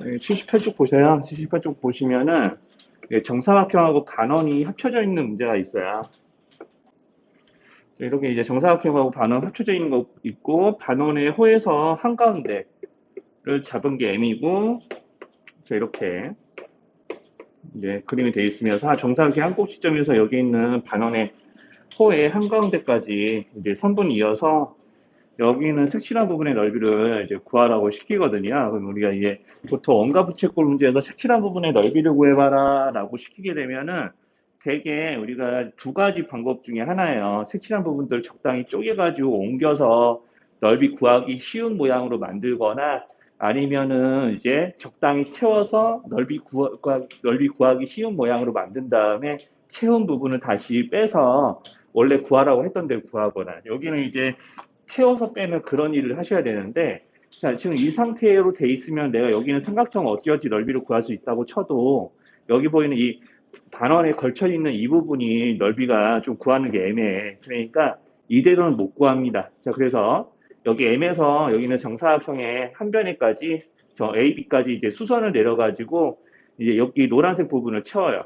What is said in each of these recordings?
78쪽 보세요. 78쪽 보시면은 정사각형하고 반원이 합쳐져 있는 문제가 있어요. 이렇게 이제 정사각형하고 반원 합쳐져 있는 거 있고 반원의 호에서 한가운데를 잡은 게 M이고 이렇게 이제 그림이 되어 있으면서 정사각형 한 꼭지점에서 여기 있는 반원의 호의 한가운데까지 이제 선분이 이어서 여기는 색칠한 부분의 넓이를 이제 구하라고 시키거든요. 그럼 우리가 이제 보통 원가 부채꼴 문제에서 색칠한 부분의 넓이를 구해봐라 라고 시키게 되면은 대개 우리가 두 가지 방법 중에 하나예요. 색칠한 부분들 적당히 쪼개가지고 옮겨서 넓이 구하기 쉬운 모양으로 만들거나 아니면은 이제 적당히 채워서 넓이 구하기 쉬운 모양으로 만든 다음에 채운 부분을 다시 빼서 원래 구하라고 했던 대로 구하거나 여기는 이제 채워서 빼는 그런 일을 하셔야 되는데 자 지금 이 상태로 돼 있으면 내가 여기는 삼각형 어찌어찌 넓이를 구할 수 있다고 쳐도 여기 보이는 이 반원에 걸쳐 있는 이 부분이 넓이가 좀 구하는 게 애매해. 그러니까 이대로는 못 구합니다. 자 그래서 여기 M에서 여기는 정사각형의 한 변에까지 저 A, B까지 이제 수선을 내려가지고 이제 여기 노란색 부분을 채워요.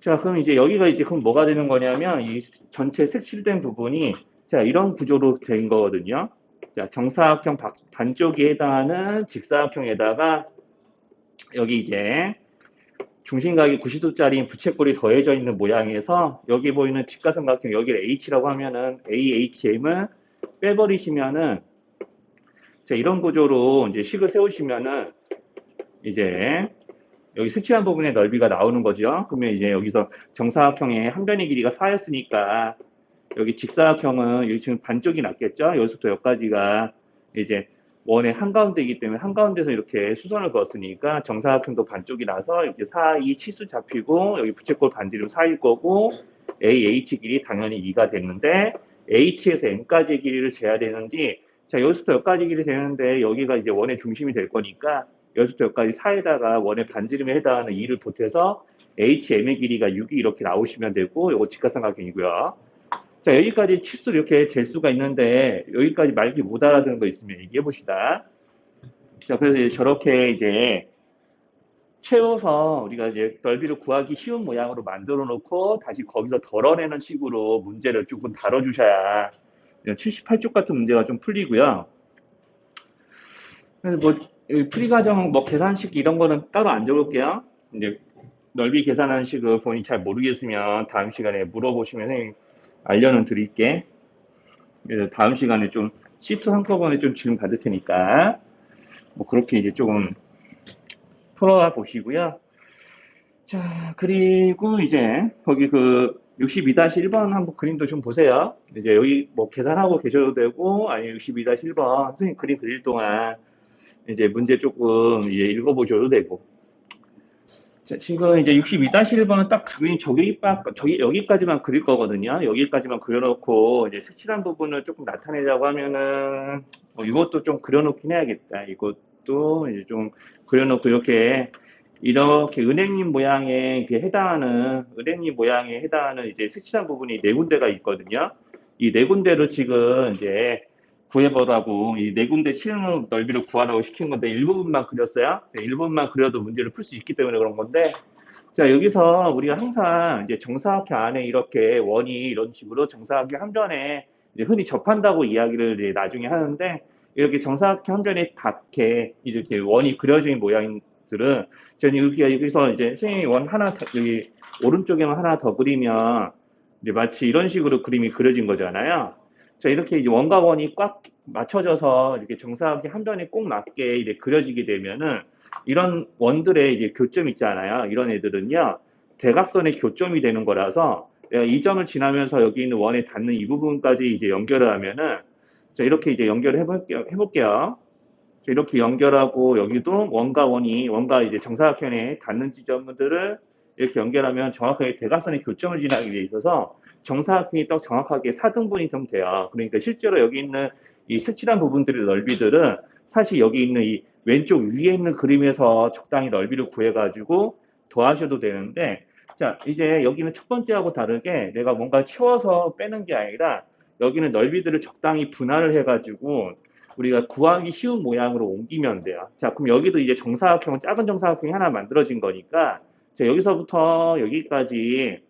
자 그럼 이제 여기가 이제 그럼 뭐가 되는 거냐면 이 전체 색칠된 부분이 자, 이런 구조로 된 거거든요. 자, 정사각형 반쪽에 해당하는 직사각형에다가 여기 이제 중심각이 90도짜리 부채꼴이 더해져 있는 모양에서 여기 보이는 직가삼각형 여기를 H라고 하면은 AHM을 빼버리시면은 자, 이런 구조로 이제 식을 세우시면은 이제 여기 색칠한 부분의 넓이가 나오는 거죠. 그러면 이제 여기서 정사각형의 한 변의 길이가 4였으니까 여기 직사각형은 여기 지금 반쪽이 났겠죠? 여기서부터 여기까지가 이제 원의 한가운데이기 때문에 한가운데서 이렇게 수선을 그었으니까 정사각형도 반쪽이 나서 이렇게 4, 2 치수 잡히고 여기 부채꼴 반지름 4일 거고 AH 길이 당연히 2가 됐는데 H에서 M까지의 길이를 재야 되는지 자 여기서부터 여기까지 길이 되는데 여기가 이제 원의 중심이 될 거니까 여기서부터 여기까지 4에다가 원의 반지름에 해당하는 2를 보태서 HM의 길이가 6이 이렇게 나오시면 되고 이거 직각삼각형이고요. 자, 여기까지 치수를 이렇게 잴 수가 있는데, 여기까지 말기 못 알아듣는 거 있으면 얘기해 봅시다. 자, 그래서 이제 저렇게 이제 채워서 우리가 이제 넓이를 구하기 쉬운 모양으로 만들어 놓고 다시 거기서 덜어내는 식으로 문제를 조금 다뤄주셔야 78쪽 같은 문제가 좀 풀리고요. 그래서 뭐, 풀이 과정, 뭐, 계산식 이런 거는 따로 안 적을게요. 이제 넓이 계산하는 식을 본인이 잘 모르겠으면 다음 시간에 물어보시면 선생님 알려는 드릴게. 그래서 다음 시간에 좀 시트 한꺼번에 좀 질문 받을 테니까 뭐 그렇게 이제 조금 풀어봐 보시고요. 자 그리고 이제 거기 그 62-1번 한번 그림도 좀 보세요. 이제 여기 뭐 계산하고 계셔도 되고 아니면 62-1번 선생님 그림 그릴 동안 이제 문제 조금 이제 읽어보셔도 되고. 자, 지금 이제 62-1번은 딱 그림 저기 여기까지만 그릴 거거든요. 여기까지만 그려놓고 이제 색칠한 부분을 조금 나타내자고 하면은 이것도 좀 그려놓긴 해야겠다. 이것도 이제 좀 그려놓고 이렇게 은행잎 모양에 이제 색칠한 부분이 네 군데가 있거든요. 이 네 군데를 지금 이제 구해보라고 이 네 군데 실행 넓이를 구하라고 시킨 건데 일부분만 그렸어요. 일부분만 그려도 문제를 풀 수 있기 때문에 그런 건데 자 여기서 우리가 항상 이제 정사각형 안에 이렇게 원이 이런 식으로 정사각형 한 변에 흔히 접한다고 이야기를 이제 나중에 하는데 이렇게 정사각형 한 변에 닿게 이렇게 원이 그려진 모양들은 저는 여기서 이제 선생님이 원 하나 여기 오른쪽에만 하나 더 그리면 이제 마치 이런 식으로 그림이 그려진 거잖아요. 자, 이렇게 이제 원과 원이 꽉 맞춰져서 이렇게 정사각형 한 변에 꼭 맞게 이제 그려지게 되면은 이런 원들의 이제 교점 있잖아요. 이런 애들은요, 대각선의 교점이 되는 거라서 내가 이 점을 지나면서 여기 있는 원에 닿는 이 부분까지 이제 연결을 하면은 자, 이렇게 이제 연결을 해볼게요. 자, 이렇게 연결하고 여기도 원과 이제 정사각형에 닿는 지점들을 이렇게 연결하면 정확하게 대각선의 교점을 지나게 돼 있어서 정사각형이 딱 정확하게 4등분이 좀 돼요. 그러니까 실제로 여기 있는 이 색칠한 부분들의 넓이들은 사실 여기 있는 이 왼쪽 위에 있는 그림에서 적당히 넓이를 구해가지고 더하셔도 되는데 자 이제 여기는 첫 번째하고 다르게 내가 뭔가 채워서 빼는 게 아니라 여기는 넓이들을 적당히 분할을 해가지고 우리가 구하기 쉬운 모양으로 옮기면 돼요. 자, 그럼 여기도 이제 정사각형, 작은 정사각형이 하나 만들어진 거니까, 자, 여기서부터 여기까지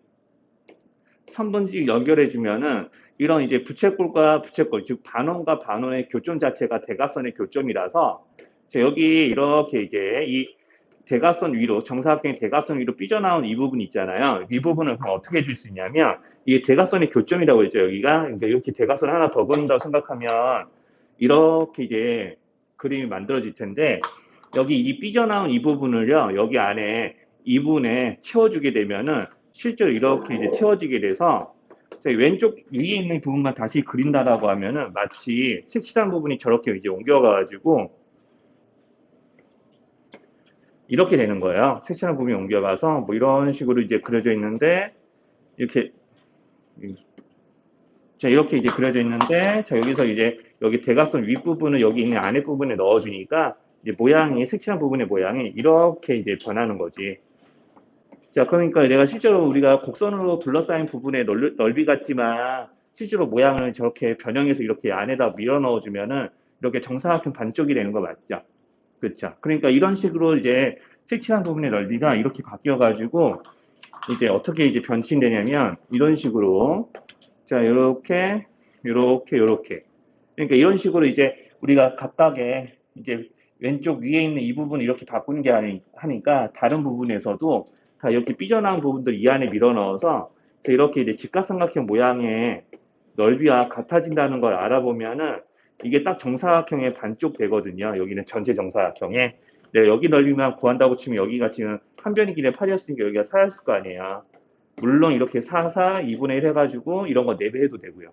선분지 연결해주면은, 이런 이제 부채꼴과 부채꼴, 즉 반원과 반원의 교점 자체가 대각선의 교점이라서, 자, 여기 이렇게 이제 이 대각선 위로, 정사각형의 대각선 위로 삐져나온 이 부분 있잖아요. 이 부분을 그럼 어떻게 해줄 수 있냐면, 이게 대각선의 교점이라고 했죠, 여기가. 그러니까 이렇게 대각선 하나 더 그린다고 생각하면, 이렇게 이제 그림이 만들어질 텐데, 여기 이 삐져나온 이 부분을요, 여기 안에 이 부분에 채워주게 되면은, 실제로 이렇게 이제 채워지게 돼서, 왼쪽 위에 있는 부분만 다시 그린다라고 하면은, 마치 색칠한 부분이 저렇게 이제 옮겨가가지고, 이렇게 되는 거예요. 색칠한 부분이 옮겨가서 뭐 이런 식으로 이제 그려져 있는데 이렇게 자 이렇게 이제 그려져 있는데 자 여기서 이제 여기 대각선 윗부분을 여기 있는 아래 부분에 넣어주니까 이제 모양이 색칠한 부분의 모양이 이렇게 이제 변하는 거지. 자 그러니까 내가 실제로 우리가 곡선으로 둘러싸인 부분의 넓이 같지만 실제로 모양을 저렇게 변형해서 이렇게 안에다 밀어 넣어주면은 이렇게 정사각형 반쪽이 되는 거 맞죠? 그렇죠. 그러니까 이런 식으로 이제 색칠한 부분의 넓이가 이렇게 바뀌어가지고 이제 어떻게 이제 변신되냐면 이런 식으로 자 이렇게 이렇게 이렇게 그러니까 이런 식으로 이제 우리가 각각의 이제 왼쪽 위에 있는 이 부분 이렇게 바꾸는 게 하니까 다른 부분에서도 다 이렇게 삐져나온 부분들 이 안에 밀어 넣어서 이렇게 이제 직각삼각형 모양의 넓이와 같아진다는 걸 알아보면은 이게 딱 정사각형의 반쪽 되거든요. 여기는 전체 정사각형에. 네, 여기 넓이만 구한다고 치면 여기가 지금 한 변의 길의 8이었으니까 여기가 4였을 거 아니에요. 물론 이렇게 4, 4, 2분의 1 해가지고 이런 거 4배 해도 되고요.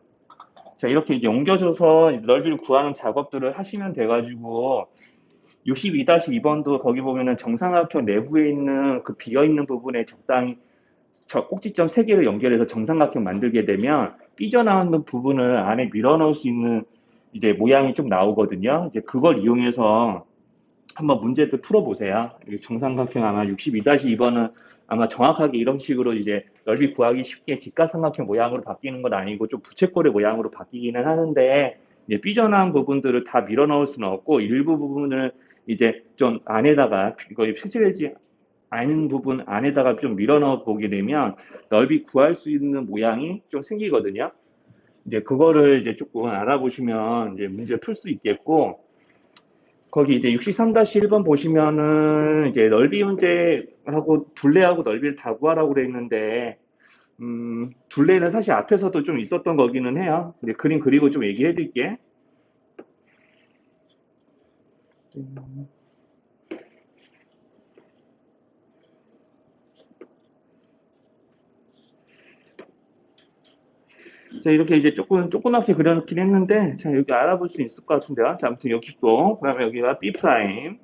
자, 이렇게 이제 옮겨줘서 넓이를 구하는 작업들을 하시면 돼가지고 62-2번도 거기 보면은 정삼각형 내부에 있는 그 비어있는 부분에 적당히 저 꼭지점 3개를 연결해서 정삼각형 만들게 되면 삐져나오는 부분을 안에 밀어넣을 수 있는 이제 모양이 좀 나오거든요. 이제 그걸 이용해서 한번 문제들 풀어보세요. 정삼각형 아마 62-2번은 아마 정확하게 이런 식으로 이제 넓이 구하기 쉽게 직각삼각형 모양으로 바뀌는 건 아니고 좀 부채꼴의 모양으로 바뀌기는 하는데 이제 삐져나온 부분들을 다 밀어넣을 수는 없고 일부 부분을 이제 좀 안에다가 거의 폐질되지 않은 부분 안에다가 좀 밀어넣어 보게 되면 넓이 구할 수 있는 모양이 좀 생기거든요. 이제 그거를 이제 조금 알아보시면 이제 문제 풀 수 있겠고 거기 이제 63-1번 보시면은 이제 넓이 문제하고 둘레하고 넓이를 다 구하라고 그래 있는데 둘레는 사실 앞에서도 좀 있었던 거기는 해요. 이제 그림 그리고 좀 얘기해 드릴게. 자, 이렇게 이제 조그맣게 그려놓긴 했는데, 자, 여기 알아볼 수 있을 것 같은데요. 자, 아무튼 여기 또, 그 다음에 여기가 B 프라임,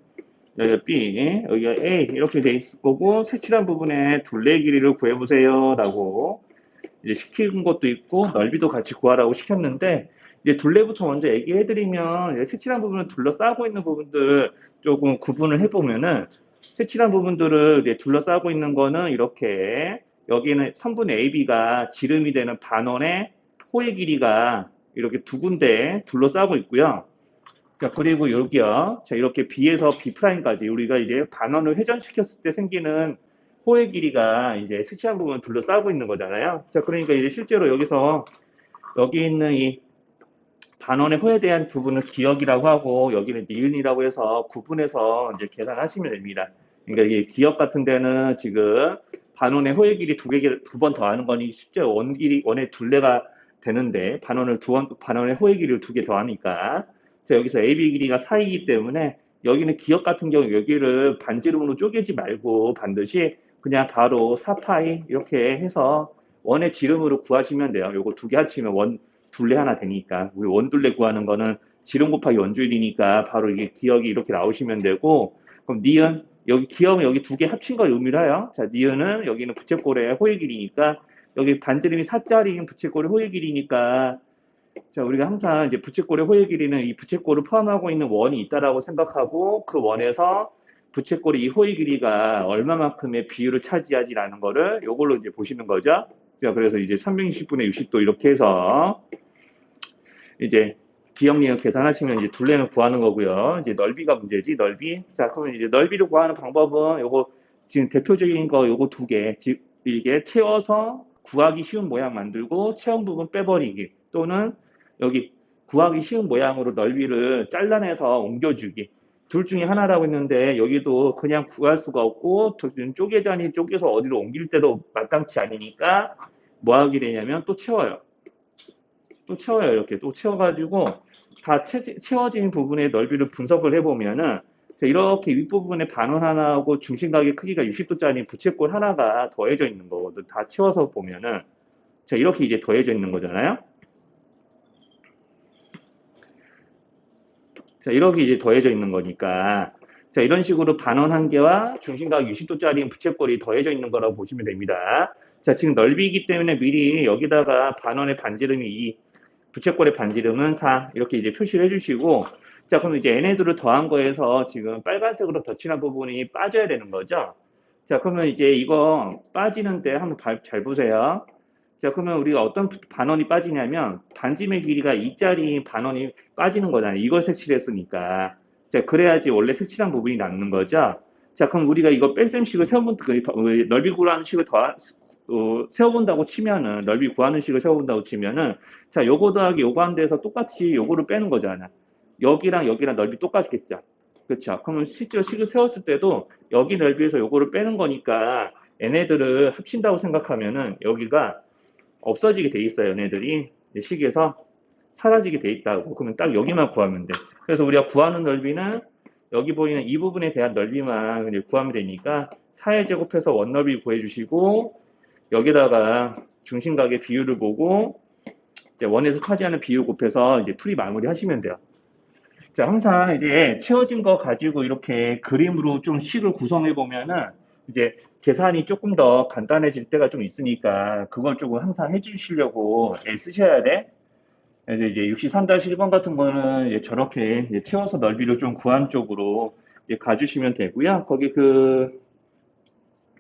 여기가 B, 여기가 A, 이렇게 돼 있을 거고, 색칠한 부분에 둘레 길이를 구해보세요. 라고 이제 시킨 것도 있고, 넓이도 같이 구하라고 시켰는데, 이제 둘레부터 먼저 얘기해드리면, 색칠한 부분을 둘러싸고 있는 부분들 조금 구분을 해보면은, 색칠한 부분들을 이제 둘러싸고 있는 거는 이렇게, 여기는 선분 AB가 지름이 되는 반원의 호의 길이가 이렇게 두 군데 둘러싸고 있고요. 자, 그리고 여기요. 자, 이렇게 B에서 B'까지 우리가 이제 반원을 회전시켰을 때 생기는 호의 길이가 이제 색칠한 부분을 둘러싸고 있는 거잖아요. 자, 그러니까 이제 실제로 여기서 여기 있는 이 반원의 호에 대한 부분을 기억이라고 하고 여기는 니은이라고 해서 구분해서 이제 계산하시면 됩니다. 그러니까 이게 기억 같은 데는 지금 반원의 호의 길이 두 번 더하는 거니 실제 원의 둘레가 되는데 반원의 호의 길이를 두 개 더하니까 자 여기서 AB 길이가 4이기 때문에 여기는 기억 같은 경우 여기를 반지름으로 쪼개지 말고 반드시 그냥 바로 4파이 이렇게 해서 원의 지름으로 구하시면 돼요. 요거 두 개 합치면 원 둘레 하나 되니까 우리 원둘레 구하는 거는 지름 곱하기 원주율이니까 바로 이게 기억이 이렇게 나오시면 되고 그럼 니은 여기 기억은 여기 두 개 합친 걸 의미를 해요. 자 니은은 여기는 부채꼴의 호의 길이니까 여기 반지름이 4짜리인 부채꼴의 호의 길이니까 자 우리가 항상 이제 부채꼴의 호의 길이는 이 부채꼴을 포함하고 있는 원이 있다라고 생각하고 그 원에서 부채꼴의 이 호의 길이가 얼마만큼의 비율을 차지하지라는 거를 요걸로 이제 보시는 거죠. 자 그래서 이제 360분의 60도 이렇게 해서 이제 기억력 계산하시면 이제 둘레는 구하는 거고요. 이제 넓이가 문제지, 넓이. 자, 그러면 이제 넓이를 구하는 방법은 요거 지금 대표적인 거 요거 두 개. 즉 이게 채워서 구하기 쉬운 모양 만들고 채운 부분 빼버리기 또는 여기 구하기 쉬운 모양으로 넓이를 잘라내서 옮겨주기. 둘 중에 하나라고 했는데 여기도 그냥 구할 수가 없고 쪼개자니 쪼개서 어디로 옮길 때도 마땅치 않으니까 뭐 하게 되냐면 또 채워요. 또 채워요. 이렇게 또 채워가지고 다 채워진 부분의 넓이를 분석을 해보면은 이렇게 윗부분에 반원 하나하고 중심각의 크기가 60도짜리 부채꼴 하나가 더해져 있는 거거든. 다 채워서 보면은 자 이렇게 이제 더해져 있는 거잖아요. 자 이렇게 이제 더해져 있는 거니까 자 이런 식으로 반원 한 개와 중심각 60도짜리 부채꼴이 더해져 있는 거라고 보시면 됩니다. 자 지금 넓이기 때문에 미리 여기다가 반원의 반지름이 2 부채꼴의 반지름은 4 이렇게 이제 표시를 해주시고 자 그럼 이제 얘네들을 더한 거에서 지금 빨간색으로 덧칠한 부분이 빠져야 되는 거죠. 자 그러면 이제 이거 빠지는데 한번 잘 보세요. 자 그러면 우리가 어떤 반원이 빠지냐면 반지름의 길이가 2짜리 반원이 빠지는 거잖아요. 이걸 색칠했으니까. 자 그래야지 원래 색칠한 부분이 남는 거죠. 자 그럼 우리가 이거 뺄셈식을 세워본 넓이 구하는 식을 세워본다고 치면은 넓이 구하는 식을 세워본다고 치면은 자 요거 더하기 요거 한 데서 똑같이 요거를 빼는 거잖아. 여기랑 여기랑 넓이 똑같겠죠. 그렇죠. 그러면 실제로 식을 세웠을 때도 여기 넓이에서 요거를 빼는 거니까 얘네들을 합친다고 생각하면은 여기가 없어지게 돼 있어요. 얘네들이 식에서 사라지게 돼 있다고. 그러면 딱 여기만 구하면 돼. 그래서 우리가 구하는 넓이는 여기 보이는 이 부분에 대한 넓이만 구하면 되니까 4의 제곱해서 원넓이 구해주시고 여기다가 중심각의 비율을 보고 이제 원에서 차지하는 비율 곱해서 이제 풀이 마무리 하시면 돼요. 자, 항상 이제 채워진 거 가지고 이렇게 그림으로 좀 식을 구성해 보면은 이제 계산이 조금 더 간단해질 때가 좀 있으니까 그걸 조금 항상 해주시려고 쓰셔야 돼. 그래서 이제 63-1번 같은 거는 이제 저렇게 이제 채워서 넓이를 좀 구한 쪽으로 이제 가주시면 되고요. 거기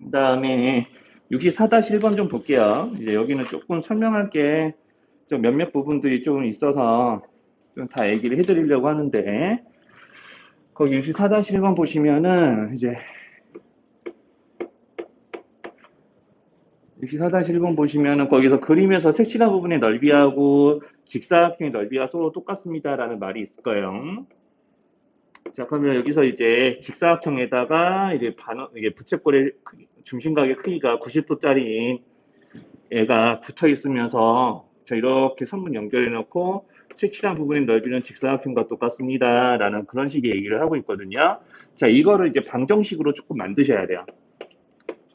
그다음에 64-1번 좀 볼게요. 이제 여기는 조금 설명할 게 좀 몇몇 부분들이 좀 있어서 좀 다 얘기를 해드리려고 하는데 거기 64-1번 보시면은 이제 64-1번 보시면은 거기서 그림에서 색칠한 부분의 넓이하고 직사각형의 넓이가 서로 똑같습니다라는 말이 있을 거예요. 자, 그러면 여기서 이제 직사각형에다가 이게 부채꼴의 중심각의 크기가 90도짜리인 얘가 붙어 있으면서 자, 이렇게 선분 연결해 놓고 색칠한 부분의 넓이는 직사각형과 똑같습니다. 라는 그런 식의 얘기를 하고 있거든요. 자, 이거를 이제 방정식으로 조금 만드셔야 돼요.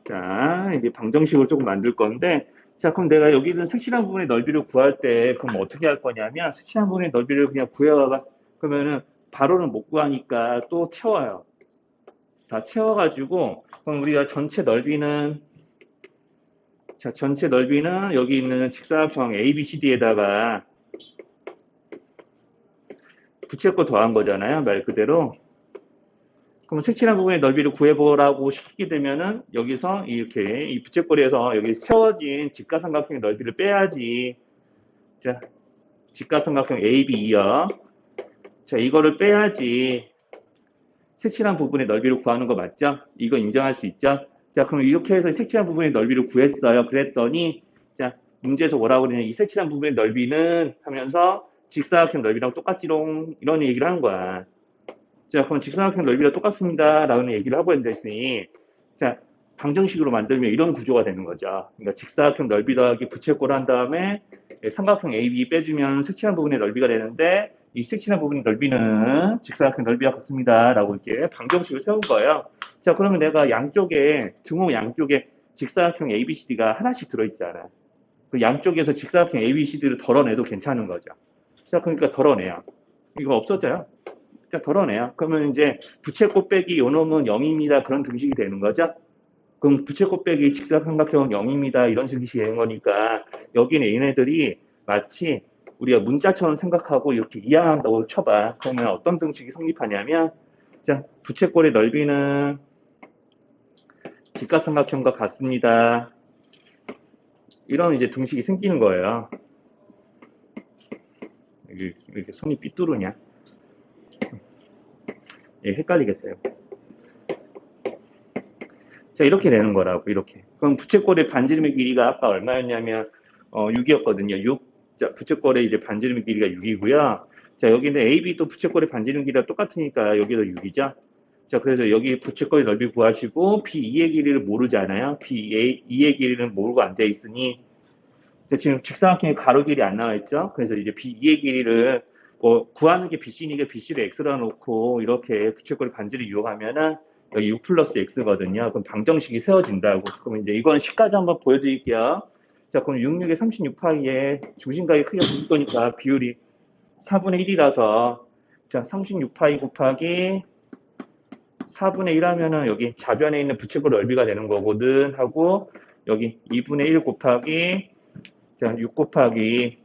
자, 이게 방정식으로 조금 만들 건데, 자, 그럼 내가 여기는 색칠한 부분의 넓이를 구할 때, 그럼 어떻게 할 거냐면, 색칠한 부분의 넓이를 그냥 구해와, 그러면은 바로는 못 구하니까 또 채워요. 다 채워가지고, 그럼 우리가 전체 넓이는, 자, 전체 넓이는 여기 있는 직사각형 ABCD에다가 부채꼴 더한 거잖아요. 말 그대로. 그럼 색칠한 부분의 넓이를 구해보라고 시키게 되면은 여기서 이렇게 이 부채꼴에서 여기 채워진 직가삼각형의 넓이를 빼야지. 자, 직가삼각형 ABE요. 자, 이거를 빼야지 색칠한 부분의 넓이를 구하는 거 맞죠? 이거 인정할 수 있죠? 자, 그럼 이렇게 해서 색칠한 부분의 넓이를 구했어요. 그랬더니 자, 문제에서 뭐라고 그러냐? 이 색칠한 부분의 넓이는 하면서 직사각형 넓이랑 똑같지롱 이런 얘기를 하는 거야. 자, 그럼 직사각형 넓이가 똑같습니다. 라는 얘기를 하고 앉아있으니, 자, 방정식으로 만들면 이런 구조가 되는 거죠. 그러니까 직사각형 넓이 더하기 부채꼴 한 다음에 삼각형 AB 빼주면 색칠한 부분의 넓이가 되는데, 이 색칠한 부분의 넓이는 직사각형 넓이와 같습니다. 라고 이렇게 방정식을 세운 거예요. 자, 그러면 내가 등호 양쪽에 직사각형 ABCD가 하나씩 들어있잖아. 그 양쪽에서 직사각형 ABCD를 덜어내도 괜찮은 거죠. 자, 그러니까 덜어내요. 이거 없어져요. 자, 덜어내요. 그러면 이제 부채꼴 빼기 요놈은 0입니다. 그런 등식이 되는 거죠. 그럼 부채꼴 빼기 직사삼각형은 0입니다. 이런 등식이 되는 거니까 여기는 얘네들이 마치 우리가 문자처럼 생각하고 이렇게 이해한다고 쳐봐. 그러면 어떤 등식이 성립하냐면 자, 부채꼴의 넓이는 직각삼각형과 같습니다. 이런 이제 등식이 생기는 거예요. 이렇게 손이 삐뚤으냐? 예, 헷갈리겠어요. 자, 이렇게 되는 거라고, 이렇게. 그럼 부채꼴의 반지름의 길이가 아까 얼마였냐면, 6이었거든요. 6. 자, 부채꼴의 이제 반지름의 길이가 6이고요. 자, 여기는 AB도 부채꼴의 반지름 길이가 똑같으니까 여기도 6이죠. 자, 그래서 여기 부채꼴의 넓이 구하시고, B2의 길이를 모르잖아요. B2의 길이는 모르고 앉아있으니, 자, 지금 직사각형의 가로 길이 안 나와 있죠? 그래서 이제 B2의 길이를 구하는 게 BC니까 BC를 X로 놓고 이렇게 부채꼴의 반지를 이용하면은 여기 6 플러스 X거든요. 그럼 방정식이 세워진다고. 그럼 이제 이건 식까지 한번 보여드릴게요. 자, 그럼 66에 36파이에 중심각의 크기가 90도니까 비율이 4분의 1이라서 자, 36파이 곱하기 4분의 1 하면은 여기 좌변에 있는 부채꼴 넓이가 되는 거거든 하고 여기 2분의 1 곱하기 자, 6 곱하기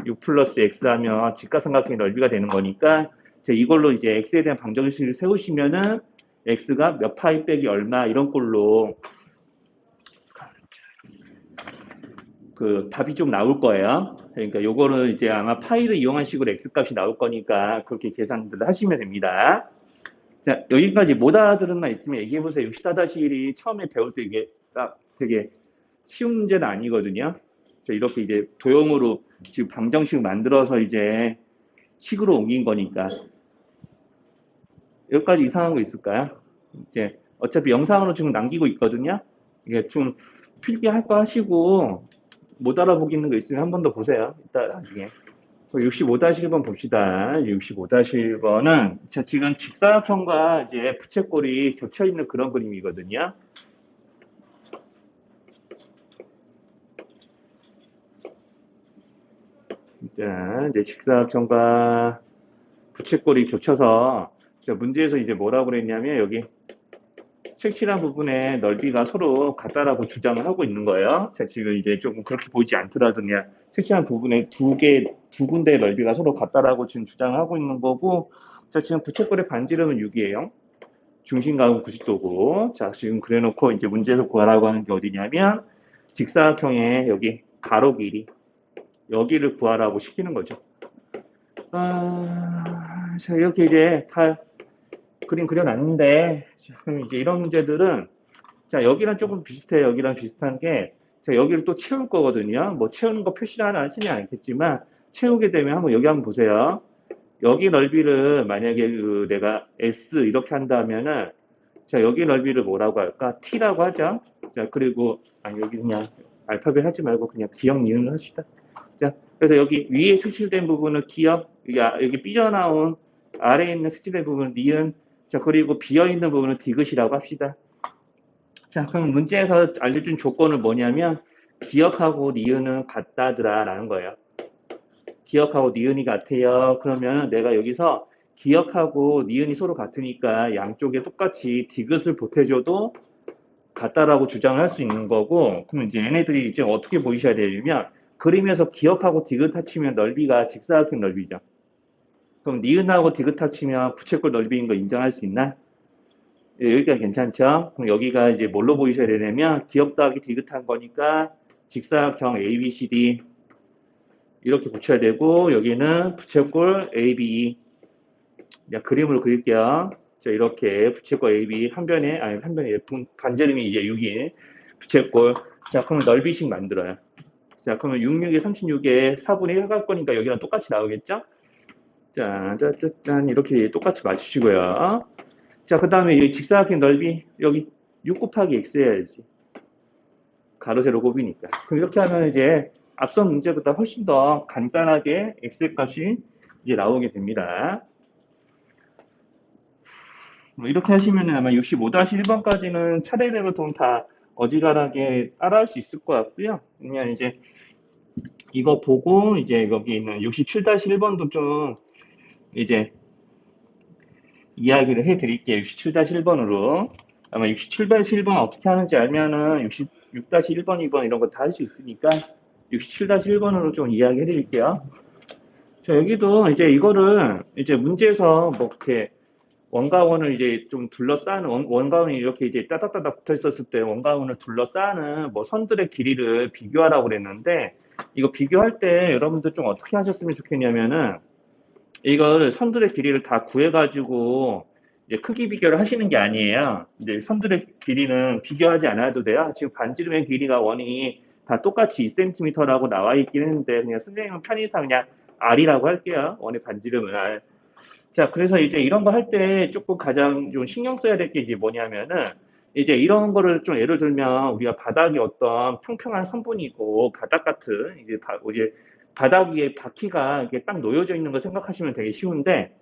6 플러스 X 하면 직각삼각형의 넓이가 되는 거니까 이걸로 이제 X에 대한 방정식을 세우시면은 X가 몇 파이 빼기 얼마 이런 꼴로 그 답이 좀 나올 거예요. 그러니까 요거는 이제 아마 파이를 이용한 식으로 X 값이 나올 거니까 그렇게 계산들 하시면 됩니다. 자, 여기까지 못 알아들은 말 있으면 얘기해 보세요. 64-1이 처음에 배울 때 이게 딱 되게 쉬운 문제는 아니거든요. 이렇게 이제 도형으로 지금 방정식 만들어서 이제 식으로 옮긴 거니까. 여기까지 이상한 거 있을까요? 이제 어차피 영상으로 지금 남기고 있거든요. 이게 좀 필기할 거 하시고 못 알아보겠는 거 있으면 한 번 더 보세요. 이따 나중에. 65-1번 봅시다. 65-1번은 지금 직사각형과 이제 부채꼴이 겹쳐 있는 그런 그림이거든요. 이제 직사각형과 부채꼴이 겹쳐서 문제에서 이제 뭐라고 그랬냐면 여기 색칠한 부분의 넓이가 서로 같다라고 주장을 하고 있는 거예요. 자, 지금 이제 조금 그렇게 보이지 않더라도 그냥 색칠한 부분의 두 군데의 넓이가 서로 같다라고 지금 주장을 하고 있는 거고, 자, 지금 부채꼴의 반지름은 6이에요. 중심각은 90도고, 자, 지금 그래놓고 이제 문제에서 구하라고 하는 게 어디냐면 직사각형의 여기 가로 길이, 여기를 구하라고 시키는 거죠. 자, 이렇게 이제 다 그림 그려놨는데, 그럼 이제 이런 문제들은, 자, 여기랑 조금 비슷해요. 여기랑 비슷한 게, 자, 여기를 또 채울 거거든요. 뭐, 채우는 거 표시를 하지는 않겠지만, 채우게 되면 한번 여기 한번 보세요. 여기 넓이를 만약에 내가 S 이렇게 한다면은, 자, 여기 넓이를 뭐라고 할까? T라고 하죠. 자, 그리고, 아니, 여기 그냥 알파벳 하지 말고 그냥 기억 니은을 합시다. 자, 그래서 여기 위에 색칠된 부분은 기억, 여기 삐져나온 아래에 있는 색칠된 부분은 니은, 자, 그리고 비어있는 부분은 디귿이라고 합시다. 자, 그럼 문제에서 알려준 조건은 뭐냐면, 기억하고 니은은 같다더라 라는 거예요. 기억하고 니은이 같아요. 그러면 내가 여기서 기억하고 니은이 서로 같으니까 양쪽에 똑같이 디귿을 보태줘도 같다라고 주장을 할 수 있는 거고, 그럼 이제 얘네들이 이제 어떻게 보이셔야 되냐면, 그림에서 기억하고 디귿 합치면 넓이가 직사각형 넓이죠. 그럼 니은하고 디귿 합치면 부채꼴 넓이인 거 인정할 수 있나? 예, 여기가 괜찮죠? 그럼 여기가 이제 뭘로 보이셔야 되냐면 기억 더하기 디귿한 거니까 직사각형 ABCD 이렇게 붙여야 되고 여기는 부채꼴 AB 그림으로 그릴게요. 자, 이렇게 부채꼴 AB 한 변에 반지름이 이제 6인 부채꼴. 자, 그러면 넓이식 만들어요. 자, 그러면 66에 36에 4분의 1 할 거니까 여기랑 똑같이 나오겠죠? 짠, 짠, 이렇게 똑같이 맞추시고요. 자, 그 다음에 이 직사각형 넓이 여기 6 곱하기 x 해야지. 가로 세로 곱이니까. 그럼 이렇게 하면 이제 앞선 문제보다 훨씬 더 간단하게 x의 값이 이제 나오게 됩니다. 이렇게 하시면 아마 65-1번까지는 차례대로 좀 다 어지간하게 따라할 수 있을 것 같고요. 그냥 이제 이거 보고 이제 여기 있는 67-1번도 좀 이제 이야기를 해드릴게요. 67-1번으로. 아마 67-1번 어떻게 하는지 알면은 66-1번, 2번 이런 거 다 할 수 있으니까 67-1번으로 좀 이야기 해드릴게요. 자, 여기도 이제 이거를 이제 문제에서 뭐 이렇게 원가원을 이제 좀 둘러싸는 원가원이 이렇게 이제 따닥따닥 붙어 있었을 때 원가원을 둘러싸는 뭐 선들의 길이를 비교하라고 그랬는데 이거 비교할 때 여러분들 좀 어떻게 하셨으면 좋겠냐면은 이걸 선들의 길이를 다 구해가지고 이제 크기 비교를 하시는 게 아니에요. 이제 선들의 길이는 비교하지 않아도 돼요. 지금 반지름의 길이가 원이 다 똑같이 2cm라고 나와 있긴 했는데 그냥 선생님은 편의상 그냥 R이라고 할게요. 원의 반지름은 R. 자, 그래서 이제 이런 거 할 때 조금 가장 좀 신경 써야 될 게 이제 뭐냐면은 이제 이런 거를 좀 예를 들면 우리가 바닥이 어떤 평평한 선분이고 바닥 같은 이제 바닥 위에 바퀴가 이렇게 딱 놓여져 있는 거 생각하시면 되게 쉬운데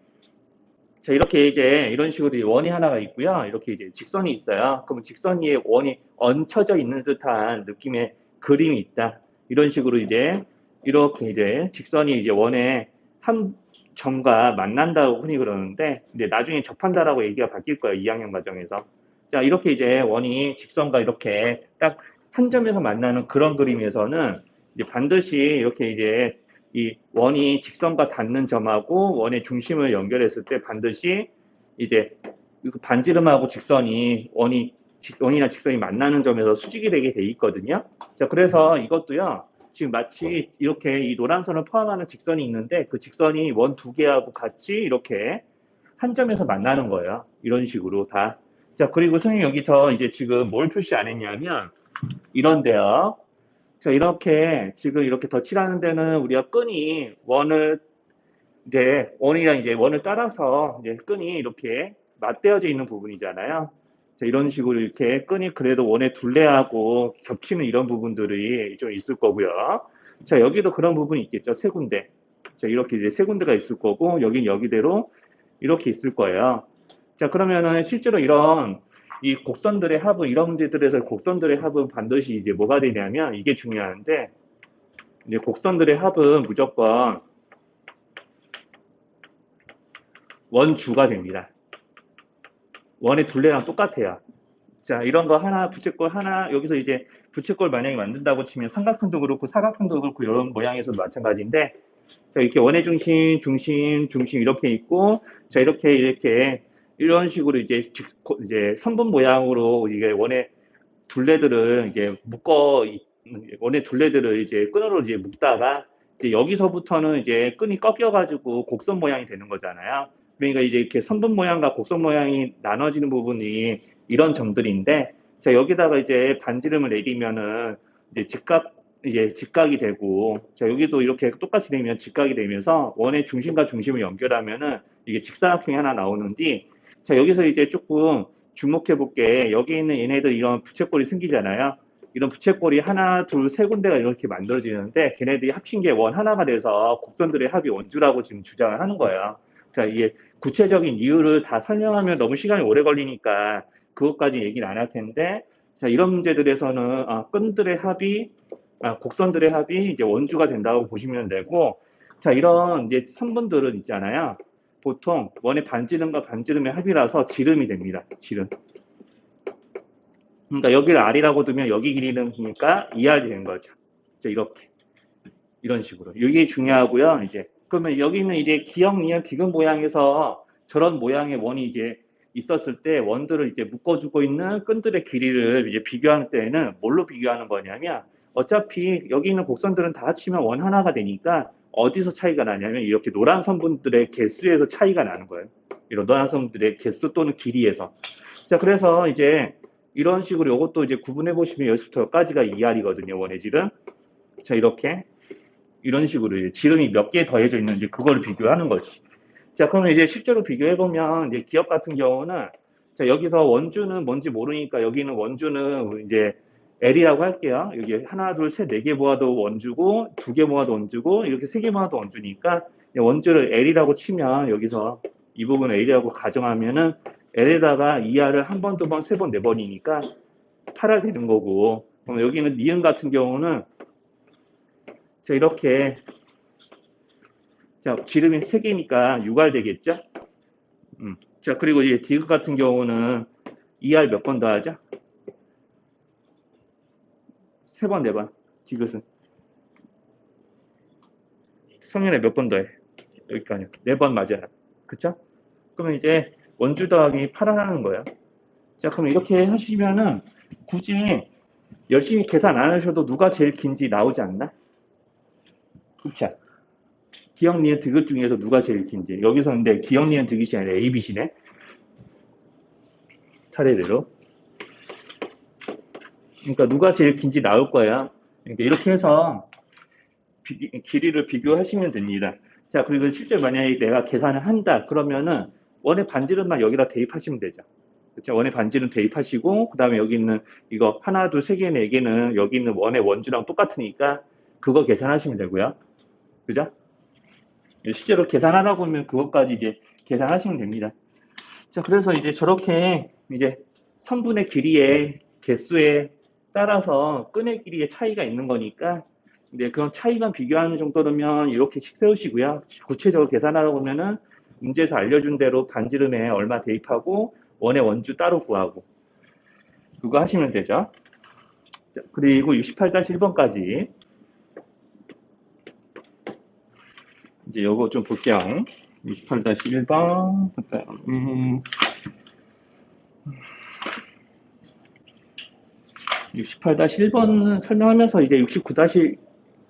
자, 이렇게 이제 이런 식으로 원이 하나가 있고요. 이렇게 이제 직선이 있어요. 그럼 직선 위에 원이 얹혀져 있는 듯한 느낌의 그림이 있다. 이런 식으로 이제 이렇게 이제 직선이 이제 원의 한 점과 만난다고 흔히 그러는데 이제 나중에 접한다라고 얘기가 바뀔 거예요. 2학년 과정에서. 자, 이렇게 이제 원이 직선과 이렇게 딱 한 점에서 만나는 그런 그림에서는 이제 반드시 이렇게 이제 이 원이 직선과 닿는 점하고 원의 중심을 연결했을 때 반드시 이제 반지름하고 직선이 원이나 직선이 만나는 점에서 수직이 되게 돼 있거든요. 자, 그래서 이것도요. 지금 마치 이렇게 이 노란선을 포함하는 직선이 있는데 그 직선이 원 두 개하고 같이 이렇게 한 점에서 만나는 거예요. 이런 식으로 다. 자, 그리고 선생님 여기서 이제 지금 뭘 표시 안 했냐면 이런데요. 자, 이렇게 지금 이렇게 덧칠하는 데는 우리가 끈이 원을 이제 원이랑 이제 원을 따라서 이제 끈이 이렇게 맞대어져 있는 부분이잖아요. 자, 이런 식으로 이렇게 끈이 그래도 원의 둘레하고 겹치는 이런 부분들이 좀 있을 거고요. 자, 여기도 그런 부분이 있겠죠. 세 군데. 자, 이렇게 이제 세 군데가 있을 거고, 여긴 여기대로 이렇게 있을 거예요. 자, 그러면은 실제로 이런 이 곡선들의 합은 이런 문제들에서 곡선들의 합은 반드시 이제 뭐가 되냐면 이게 중요한데 이제 곡선들의 합은 무조건 원주가 됩니다. 원의 둘레랑 똑같아요. 자, 이런 거 하나, 부채꼴 하나, 여기서 이제 부채꼴 만약에 만든다고 치면 삼각형도 그렇고 사각형도 그렇고 이런 모양에서도 마찬가지인데 자, 이렇게 원의 중심, 중심, 중심 이렇게 있고 자, 이렇게 이런 식으로 이제 선분 모양으로 이게 원의 둘레들을 이제 원의 둘레들을 이제 끈으로 이제 묶다가 이제 여기서부터는 이제 끈이 꺾여가지고 곡선 모양이 되는 거잖아요. 그러니까 이제 이렇게 선분 모양과 곡선 모양이 나눠지는 부분이 이런 점들인데, 자, 여기다가 이제 반지름을 내리면은 이제 직각이 되고, 자, 여기도 이렇게 똑같이 되면 직각이 되면서 원의 중심과 중심을 연결하면은 이게 직사각형이 하나 나오는데, 자, 여기서 이제 조금 주목해 볼게. 여기 있는 얘네들 이런 부채꼴이 생기잖아요. 이런 부채꼴이 하나, 둘, 세 군데가 이렇게 만들어지는데 걔네들이 합친 게 원 하나가 돼서 곡선들의 합이 원주라고 지금 주장을 하는 거예요. 자, 이게 구체적인 이유를 다 설명하면 너무 시간이 오래 걸리니까 그것까지 얘기는 안 할 텐데 자, 이런 문제들에서는 끈들의 합이 곡선들의 합이 이제 원주가 된다고 보시면 되고 자, 이런 이제 선분들은 있잖아요. 보통 원의 반지름과 반지름의 합이라서 지름이 됩니다. 지름. 그러니까 여기를 R이라고 두면 여기 길이는니까 2R이 되는 거죠. 이렇게. 이런 식으로. 이게 중요하고요. 이제 그러면 여기는 이제 기역, 니은, 디귿 모양에서 저런 모양의 원이 이제 있었을 때 원들을 이제 묶어주고 있는 끈들의 길이를 이제 비교할 때는 뭘로 비교하는 거냐면 어차피 여기 있는 곡선들은 다 합치면 원 하나가 되니까 어디서 차이가 나냐면 이렇게 노란 선분들의 개수에서 차이가 나는 거예요. 이런 노란 선분들의 개수 또는 길이에서. 자, 그래서 이제 이런 식으로 이것도 이제 구분해 보시면 여기서부터 여기까지가 2R이거든요. 원의 질은. 자, 이렇게. 이런 식으로 지름이 몇 개 더해져 있는지 그걸 비교하는 거지. 자, 그러면 이제 실제로 비교해보면 이제 기업 같은 경우는 자, 여기서 원주는 뭔지 모르니까 여기는 원주는 이제 L이라고 할게요. 여기 하나, 둘, 셋, 네 개 모아도 원주고 두 개 모아도 원주고 이렇게 세 개 모아도 원주니까 원주를 L이라고 치면 여기서 이 부분을 L이라고 가정하면은 L에다가 2R을 한 번, 두 번, 세 번, 네 번이니까 8R 되는 거고 그럼 여기는 니은 같은 경우는 자, 이렇게 자, 지름이 3개니까 6R 되겠죠? 자, 그리고 이제 디귿 같은 경우는 2R 몇 번 더하죠? 3번, 4번. 디귿은 성년에 몇 번 더해? 여기까지 4번 맞아요. 그쵸? 그러면 이제 원주 더하기 8R 하는 거예요. 자, 그럼 이렇게 하시면은 굳이 열심히 계산 안 하셔도 누가 제일 긴지 나오지 않나? 그쵸? 기역, 니은, 디귿 중에서 누가 제일 긴지. 여기서 근데 기역, 니은, 디귿이 아니라 A, B, C네. 차례대로. 그러니까 누가 제일 긴지 나올 거야. 그러니까 이렇게 해서 길이를 비교하시면 됩니다. 자, 그리고 실제 만약에 내가 계산을 한다. 그러면은 원의 반지름만 여기다 대입하시면 되죠. 그렇죠? 원의 반지름 대입하시고, 그 다음에 여기 있는 이거 하나, 둘, 세 개, 네 개는 여기 있는 원의 원주랑 똑같으니까 그거 계산하시면 되고요. 그죠? 실제로 계산하라고 하면 그것까지 이제 계산하시면 됩니다. 자, 그래서 이제 저렇게 이제 선분의 길이의 개수에 따라서 끈의 길이의 차이가 있는 거니까 이제 그런 차이만 비교하는 정도면 이렇게씩 세우시고요. 구체적으로 계산하라고 하면은 문제에서 알려준 대로 반지름에 얼마 대입하고 원의 원주 따로 구하고 그거 하시면 되죠. 자, 그리고 68-1번까지 이제 요거 좀 볼게요. 68-1번 68-1번 설명하면서 이제 69-1번,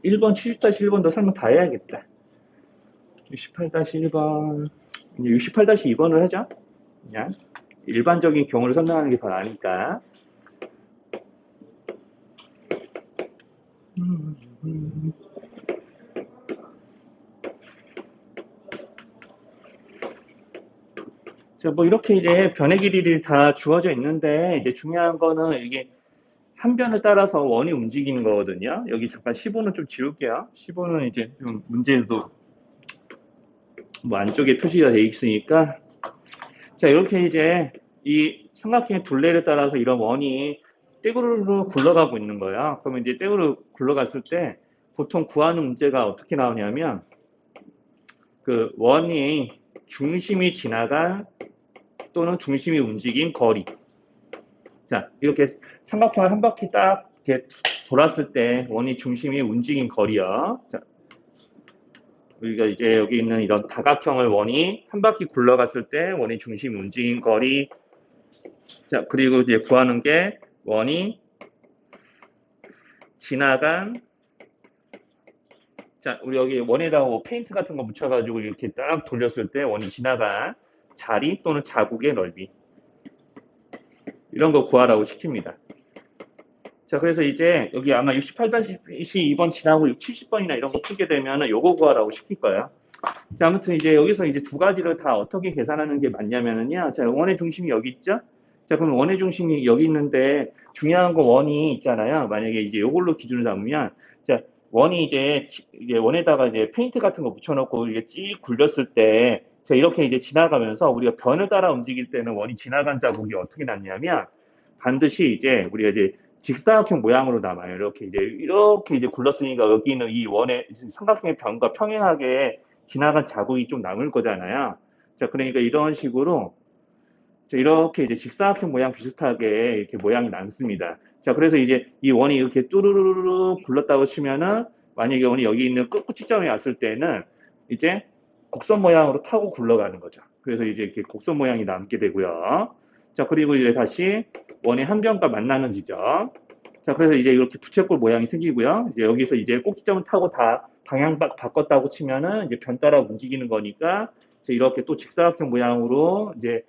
70-1번도 설명 다 해야겠다. 68-1번, 이제 68-2번을 하죠. 그냥 일반적인 경우를 설명하는 게 더 나으니까. 자, 뭐 이렇게 이제 변의 길이를 다 주어져 있는데 이제 중요한 거는 이게 한 변을 따라서 원이 움직이는 거거든요. 여기 잠깐 15는 좀 지울게요. 15는 이제 좀 문제도 뭐 안쪽에 표시가 돼 있으니까. 자, 이렇게 이제 이 삼각형의 둘레를 따라서 이런 원이 떼구르르 굴러가고 있는 거예요. 그러면 이제 떼구르르 굴러갔을 때 보통 구하는 문제가 어떻게 나오냐면 그 원이 중심이 지나간 또는 중심이 움직인 거리. 자, 이렇게 삼각형을 한 바퀴 딱 이렇게 돌았을 때 원이 중심이 움직인 거리요. 자, 우리가 이제 여기 있는 이런 다각형을 원이 한 바퀴 굴러갔을 때 원이 중심이 움직인 거리. 자, 그리고 이제 구하는 게 원이 지나간, 자, 우리 여기 원에다가 뭐 페인트 같은 거 묻혀가지고 이렇게 딱 돌렸을 때 원이 지나간 자리 또는 자국의 넓이. 이런 거 구하라고 시킵니다. 자, 그래서 이제 여기 아마 68-2번 지나고 70번이나 이런 거 풀게 되면은 요거 구하라고 시킬 거예요. 자, 아무튼 이제 여기서 이제 두 가지를 다 어떻게 계산하는 게 맞냐면은요. 자, 원의 중심이 여기 있죠? 자, 그럼 원의 중심이 여기 있는데 중요한 거 원이 있잖아요. 만약에 이제 요걸로 기준을 잡으면, 자, 원이 이제 이게 원에다가 이제 페인트 같은 거 묻혀놓고 이게 찌 굴렸을 때, 자, 이렇게 이제 지나가면서 우리가 변을 따라 움직일 때는 원이 지나간 자국이 어떻게 났냐면 반드시 이제 우리가 이제 직사각형 모양으로 남아요. 이렇게 이제 굴렀으니까 여기 있는 이 원의 삼각형의 변과 평행하게 지나간 자국이 좀 남을 거잖아요. 자, 그러니까 이런 식으로 자, 이렇게 이제 직사각형 모양 비슷하게 이렇게 모양이 남습니다. 자, 그래서 이제 이 원이 이렇게 뚜루루루 굴렀다고 치면은 만약에 원이 여기 있는 끝지점에 왔을 때는 이제 곡선 모양으로 타고 굴러가는 거죠. 그래서 이제 이렇게 곡선 모양이 남게 되고요. 자, 그리고 이제 다시 원의 한 변과 만나는 지점. 자, 그래서 이제 이렇게 부채꼴 모양이 생기고요. 이제 여기서 이제 꼭지점을 타고 다 방향 바꿨다고 치면은 이제 변 따라 움직이는 거니까 이렇게 또 직사각형 모양으로 이제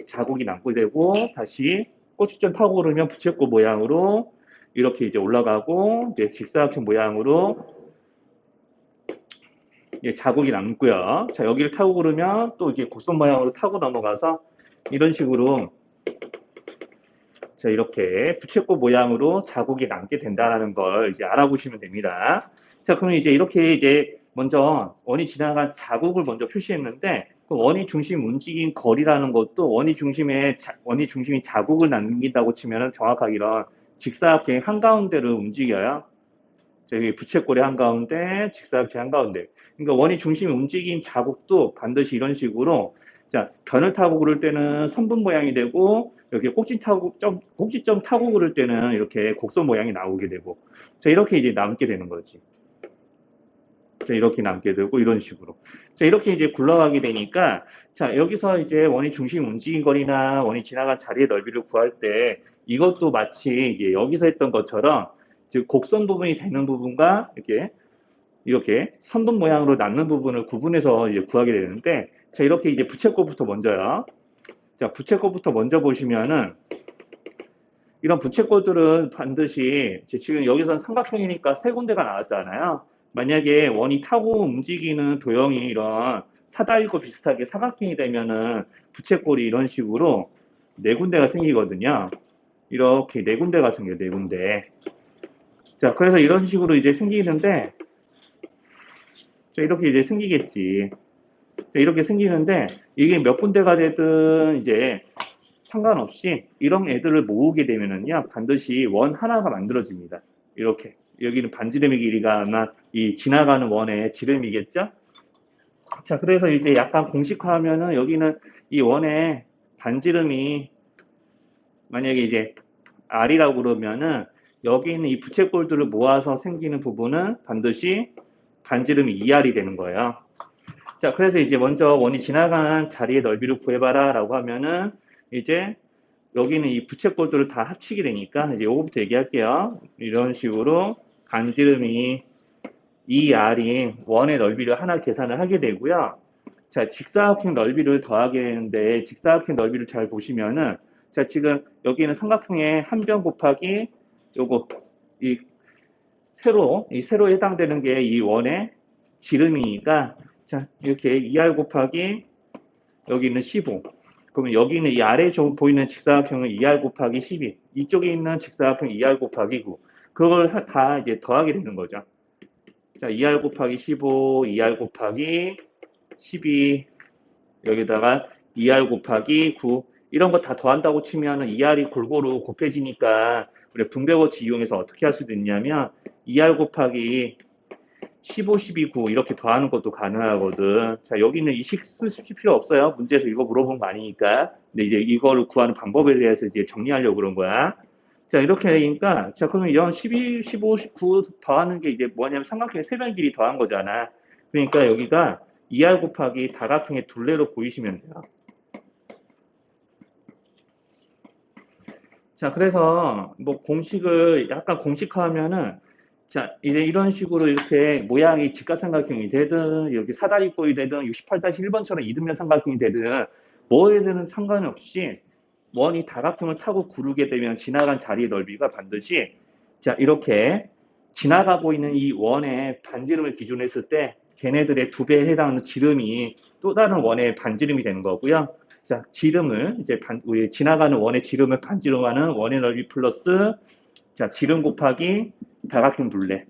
자국이 남게 되고 다시 꼭지점 타고 그러면 부채꼴 모양으로 이렇게 이제 올라가고 이제 직사각형 모양으로 자국이 남고요. 자, 여기를 타고 그러면 또 이게 곡선 모양으로 타고 넘어가서 이런 식으로 자, 이렇게 부채꼴 모양으로 자국이 남게 된다는 걸 이제 알아보시면 됩니다. 자, 그럼 이제 이렇게 이제 먼저 원이 지나간 자국을 먼저 표시했는데 그 원이 중심 움직인 거리라는 것도 원이 중심이 자국을 남긴다고 치면은 정확하게 이런 직사각형의 한가운데를 움직여요. 저기 부채꼴의 한가운데, 직사각형 한가운데. 그러니까 원이 중심이 움직인 자국도 반드시 이런 식으로 자, 변을 타고 그럴 때는 선분 모양이 되고 이렇게 꼭지점 타고 그럴 때는 이렇게 곡선 모양이 나오게 되고 자, 이렇게 이제 남게 되는 거지. 자, 이렇게 남게 되고 이런 식으로. 자, 이렇게 이제 굴러가게 되니까 자, 여기서 이제 원이 중심 움직인 거리나 원이 지나간 자리의 넓이를 구할 때 이것도 마치 이게 여기서 했던 것처럼 즉 곡선 부분이 되는 부분과 이렇게 이렇게 선분 모양으로 남는 부분을 구분해서 이제 구하게 되는데, 자, 이렇게 이제 부채꼴부터 먼저요. 자, 부채꼴부터 먼저 보시면은, 이런 부채꼴들은 반드시, 지금 여기서는 삼각형이니까 세 군데가 나왔잖아요. 만약에 원이 타고 움직이는 도형이 이런 사다리꼴 비슷하게 사각형이 되면은 부채꼴이 이런 식으로 네 군데가 생기거든요. 이렇게 네 군데가 생겨요, 네 군데. 자, 그래서 이런 식으로 이제 생기는데, 자, 이렇게 이제 생기겠지. 자, 이렇게 생기는데, 이게 몇 군데가 되든 이제 상관없이 이런 애들을 모으게 되면은요, 반드시 원 하나가 만들어집니다. 이렇게. 여기는 반지름의 길이가 아마 이 지나가는 원의 지름이겠죠? 자, 그래서 이제 약간 공식화하면은 여기는 이 원의 반지름이 만약에 이제 R이라고 그러면은 여기 있는 이 부채꼴들을 모아서 생기는 부분은 반드시 반지름이 2R이 되는 거예요. 자, 그래서 이제 먼저 원이 지나간 자리의 넓이를 구해봐라 라고 하면은 이제 여기는 이 부채꼴들을 다 합치게 되니까 이제 요거부터 얘기할게요. 이런 식으로 반지름이 2R인 원의 넓이를 하나 계산을 하게 되고요. 자, 직사각형 넓이를 더하게 되는데 직사각형 넓이를 잘 보시면은 자, 지금 여기는 삼각형의 한 변 곱하기 요거 이 세로에 해당되는 게 이 원의 지름이니까 자, 이렇게 2R 곱하기 여기는 15. 그러면 여기는 이 아래에 보이는 직사각형은 2R 곱하기 12. 이쪽에 있는 직사각형 2R 곱하기 9. 그걸 다 이제 더하게 되는 거죠. 자, 2R 곱하기 15, 2R 곱하기 12, 여기다가 2R 곱하기 9. 이런 거 다 더한다고 치면은 2R이 골고루 곱해지니까 우리 분배법칙 이용해서 어떻게 할 수도 있냐면 2R 곱하기 15, 12, 9 이렇게 더하는 것도 가능하거든. 자, 여기는 이 식 쓰실 필요 없어요. 문제에서 이거 물어본 거 아니니까. 근데 이제 이거를 구하는 방법에 대해서 이제 정리하려고 그런 거야. 자, 이렇게 되니까, 자, 그러면 이런 12, 15, 19 더하는 게 이제 뭐냐면 삼각형의 세변 길이 더한 거잖아. 그러니까 여기가 2R 곱하기 다각형의 둘레로 보이시면 돼요. 자, 그래서 뭐 공식을 약간 공식화하면은 자, 이제 이런 식으로 이렇게 모양이 직각삼각형이 되든 여기 사다리꼴이 되든 68-1번처럼 이등변 삼각형이 되든 뭐에든 상관없이 원이 다각형을 타고 구르게 되면 지나간 자리의 넓이가 반드시 자, 이렇게 지나가고 있는 이 원의 반지름을 기준으로 했을 때 걔네들의 두 배에 해당하는 지름이 또 다른 원의 반지름이 되는 거고요. 자, 지름을 이제 우리 지나가는 원의 지름을 반지름하는 원의 넓이 플러스 자, 지름 곱하기 다각형 둘레.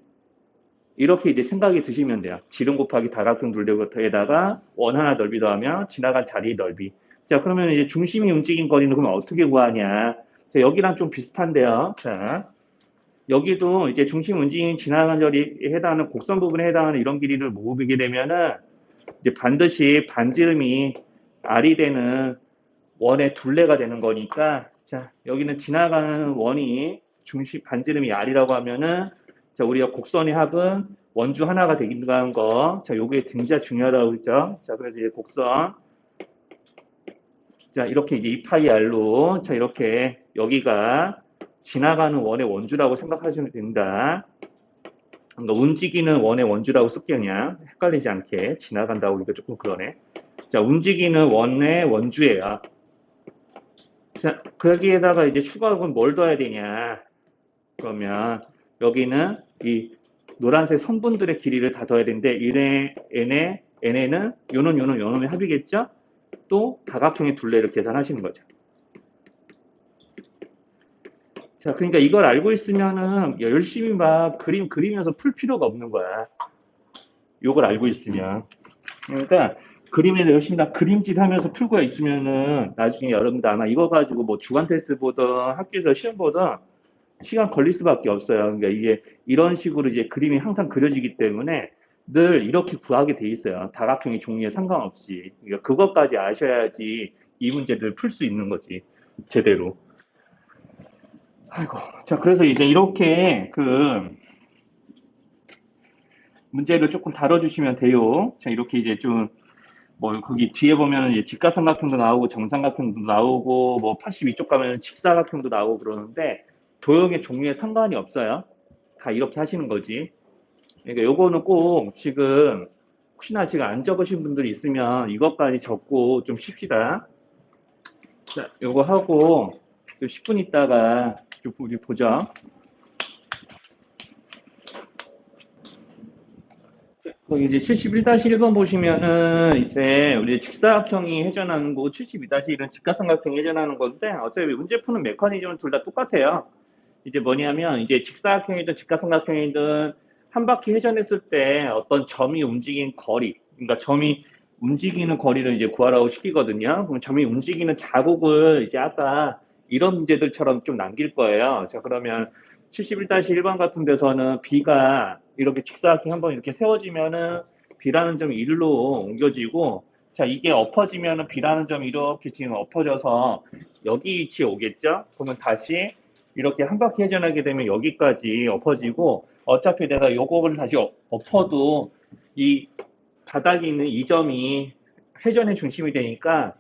이렇게 이제 생각이 드시면 돼요. 지름 곱하기 다각형 둘레에다가 원 하나 넓이 더하면 지나간 자리 넓이. 자, 그러면 이제 중심이 움직인 거리는 그러면 어떻게 구하냐? 자, 여기랑 좀 비슷한데요. 자, 여기도 이제 중심 움직임 지나간 자리에 해당하는 곡선 부분에 해당하는 이런 길이를 모으게 되면은 이제 반드시 반지름이 R이 되는 원의 둘레가 되는 거니까 자, 여기는 지나가는 원이 중심 반지름이 R이라고 하면은 자, 우리가 곡선의 합은 원주 하나가 되긴다는 거. 자, 요게 굉장히 중요하다고 했죠. 자, 그래서 이제 곡선 자, 이렇게 이제 2파이 R로 자, 이렇게 여기가 지나가는 원의 원주라고 생각하시면 됩니다. 그러니까 움직이는 원의 원주라고 쓸게 그냥 헷갈리지 않게 지나간다고 하니까 조금 그러네. 자, 움직이는 원의 원주예요. 자, 거기에다가 이제 추가적으로 뭘 더해야 되냐? 그러면 여기는 이 노란색 선분들의 길이를 다 더해야 되는데 n에는 요놈의 합이겠죠? 또 다각형의 둘레를 계산하시는 거죠. 자, 그러니까 이걸 알고 있으면은 열심히 막 그림 그리면서 풀 필요가 없는 거야. 요걸 알고 있으면. 그러니까 그림에서 열심히 다 그림짓 하면서 풀고 있으면은 나중에 여러분들 아마 이거 가지고 뭐 주간 테스트 보든 학교에서 시험 보든 시간 걸릴 수밖에 없어요. 그러니까 이게 이런 식으로 이제 그림이 항상 그려지기 때문에 늘 이렇게 구하게 돼 있어요. 다각형의 종류에 상관없이. 그러니까 그것까지 아셔야지 이 문제를 풀 수 있는 거지. 제대로. 아이고. 자, 그래서 이제 이렇게 그 문제를 조금 다뤄주시면 돼요. 자, 이렇게 이제 좀 뭐 거기 뒤에 보면은 이제 직각삼각형도 나오고 정삼각형도 나오고 뭐 82쪽 가면은 직사각형도 나오고 그러는데 도형의 종류에 상관이 없어요. 다 이렇게 하시는 거지. 그러니까 요거는 꼭 지금 혹시나 지금 안 적으신 분들이 있으면 이것까지 적고 좀 쉽시다. 자, 요거 하고 또 10분 있다가 좀 우리 보죠. 거기 이제 71-1번 보시면은 이제 우리 직사각형이 회전하는 거고 72-1은 직각삼각형이 회전하는 건데 어차피 문제 푸는 메커니즘은 둘 다 똑같아요. 이제 뭐냐면 이제 직사각형이든 직각삼각형이든 한 바퀴 회전했을 때 어떤 점이 움직인 거리, 그러니까 점이 움직이는 거리를 이제 구하라고 시키거든요. 그럼 점이 움직이는 자국을 이제 아까 이런 문제들처럼 좀 남길 거예요. 자, 그러면 71-1번 같은 데서는 B가 이렇게 직사각형 한번 이렇게 세워지면은 B라는 점이 일로 옮겨지고, 자, 이게 엎어지면은 B라는 점이 이렇게 지금 엎어져서 여기 위치에 오겠죠? 그러면 다시 이렇게 한 바퀴 회전하게 되면 여기까지 엎어지고, 어차피 내가 요거를 다시 엎어도 이 바닥에 있는 이 점이 회전의 중심이 되니까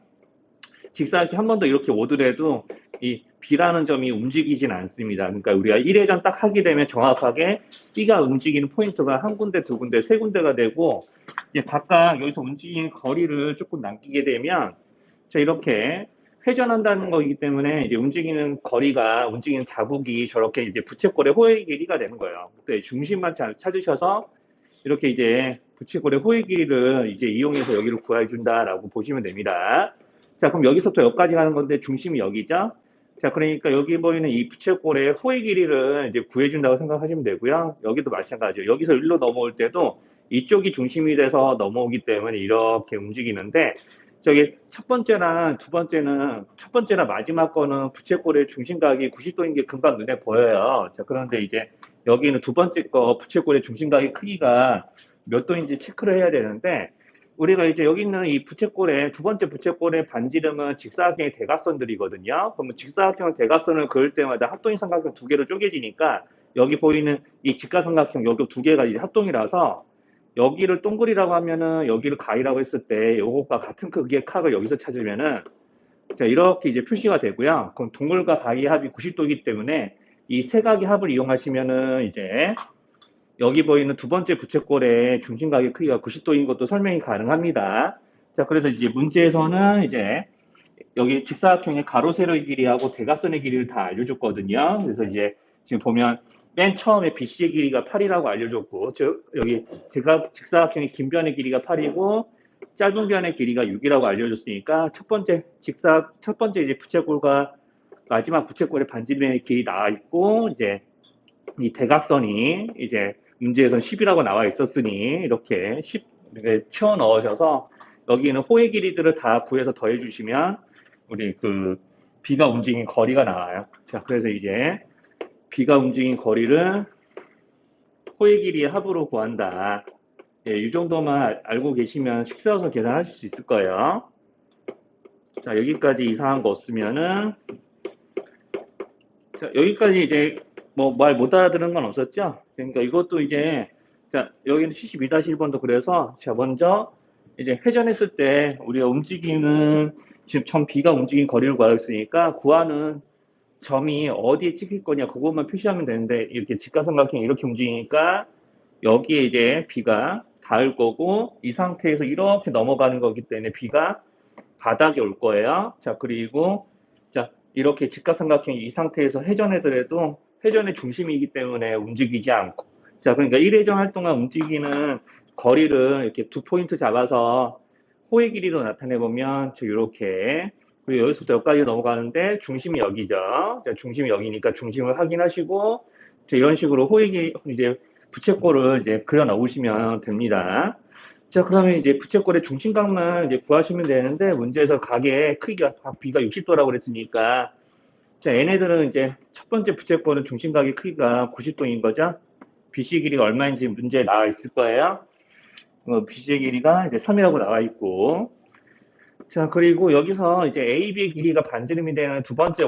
직사각형 한 번 더 이렇게 오더라도 이 B라는 점이 움직이진 않습니다. 그러니까 우리가 1회전 딱 하게 되면 정확하게 B가 움직이는 포인트가 한 군데, 두 군데, 세 군데가 되고, 이제 각각 여기서 움직이는 거리를 조금 남기게 되면, 자, 이렇게 회전한다는 거기 때문에 이제 움직이는 거리가, 움직이는 자국이 저렇게 이제 부채꼴의 호의 길이가 되는 거예요. 그때 중심만 잘 찾으셔서 이렇게 이제 부채꼴의 호의 길이를 이제 이용해서 여기를 구해준다라고 보시면 됩니다. 자, 그럼 여기서부터 여기까지 가는 건데 중심이 여기죠? 자, 그러니까 여기 보이는 이 부채꼴의 호의 길이를 이제 구해준다고 생각하시면 되고요. 여기도 마찬가지예요. 여기서 일로 넘어올 때도 이쪽이 중심이 돼서 넘어오기 때문에 이렇게 움직이는데, 저기 첫 번째랑 두 번째는, 첫 번째나 마지막 거는 부채꼴의 중심각이 90도인 게 금방 눈에 보여요. 자, 그런데 이제 여기는 두 번째 거 부채꼴의 중심각의 크기가 몇 도인지 체크를 해야 되는데, 우리가 이제 여기 있는 이 부채꼴의 두 번째 부채꼴의 반지름은 직사각형의 대각선들이거든요. 그러면 직사각형 대각선을 그을 때마다 합동인 삼각형 두 개로 쪼개지니까 여기 보이는 이 직각삼각형 여기 두 개가 이제 합동이라서 여기를 동글이라고 하면은 여기를 가이라고 했을 때 이것과 같은 크기의 각을 여기서 찾으면은 자, 이렇게 이제 표시가 되고요. 그럼 동글과 가이의 합이 90도이기 때문에 이 세 각의 합을 이용하시면은 이제 여기 보이는 두 번째 부채꼴의 중심각의 크기가 90도인 것도 설명이 가능합니다. 자, 그래서 이제 문제에서는 이제 여기 직사각형의 가로 세로의 길이하고 대각선의 길이를 다 알려줬거든요. 그래서 이제 지금 보면 맨 처음에 BC의 길이가 8이라고 알려줬고, 즉 여기 직사각형의 긴 변의 길이가 8이고 짧은 변의 길이가 6이라고 알려줬으니까 첫 번째 이제 부채꼴과 마지막 부채꼴의 반지름의 길이 나와 있고, 이제 이 대각선이 이제 문제에서 10이라고 나와 있었으니 이렇게 10 이렇게 치워 넣으셔서 여기는 호의 길이들을 다 구해서 더해 주시면 우리 그 B가 움직인 거리가 나와요. 자, 그래서 이제 B가 움직인 거리를 호의 길이의 합으로 구한다. 예, 이 정도만 알고 계시면 식사해서 계산하실 수 있을 거예요. 자, 여기까지 이상한 거 없으면은, 자, 여기까지 이제 뭐 말 못 알아들은 건 없었죠? 그러니까 이것도 이제, 자, 여기는 72-1번도 그래서, 자, 먼저 이제 회전했을 때 우리가 움직이는, 지금 점 B가 움직인 거리를 구하였으니까 구하는 점이 어디에 찍힐 거냐 그것만 표시하면 되는데, 이렇게 직각삼각형이 이렇게 움직이니까 여기에 이제 B가 닿을 거고, 이 상태에서 이렇게 넘어가는 거기 때문에 B가 바닥에 올 거예요. 자, 그리고 자, 이렇게 직각삼각형이 이 상태에서 회전하더라도 회전의 중심이기 때문에 움직이지 않고, 자, 그러니까 1회전 할 동안 움직이는 거리를 이렇게 두 포인트 잡아서 호의 길이로 나타내 보면 이렇게, 그리고 여기서부터 여기까지 넘어가는데 중심이 여기죠. 자, 중심이 여기니까 중심을 확인하시고, 자, 이런 식으로 호의 길이 이제 부채꼴을 이제 그려 넣으시면 됩니다. 자, 그러면 이제 부채꼴의 중심각만 이제 구하시면 되는데, 문제에서 각의 크기가, 각 B가 60도라고 그랬으니까, 자, 얘네들은 이제 첫 번째 부채꼴은 중심각의 크기가 90도인 거죠. BC 길이가 얼마인지 문제에 나와 있을 거예요. BC의 길이가 이제 3이라고 나와 있고, 자, 그리고 여기서 이제 AB의 길이가 반지름이 되는 두 번째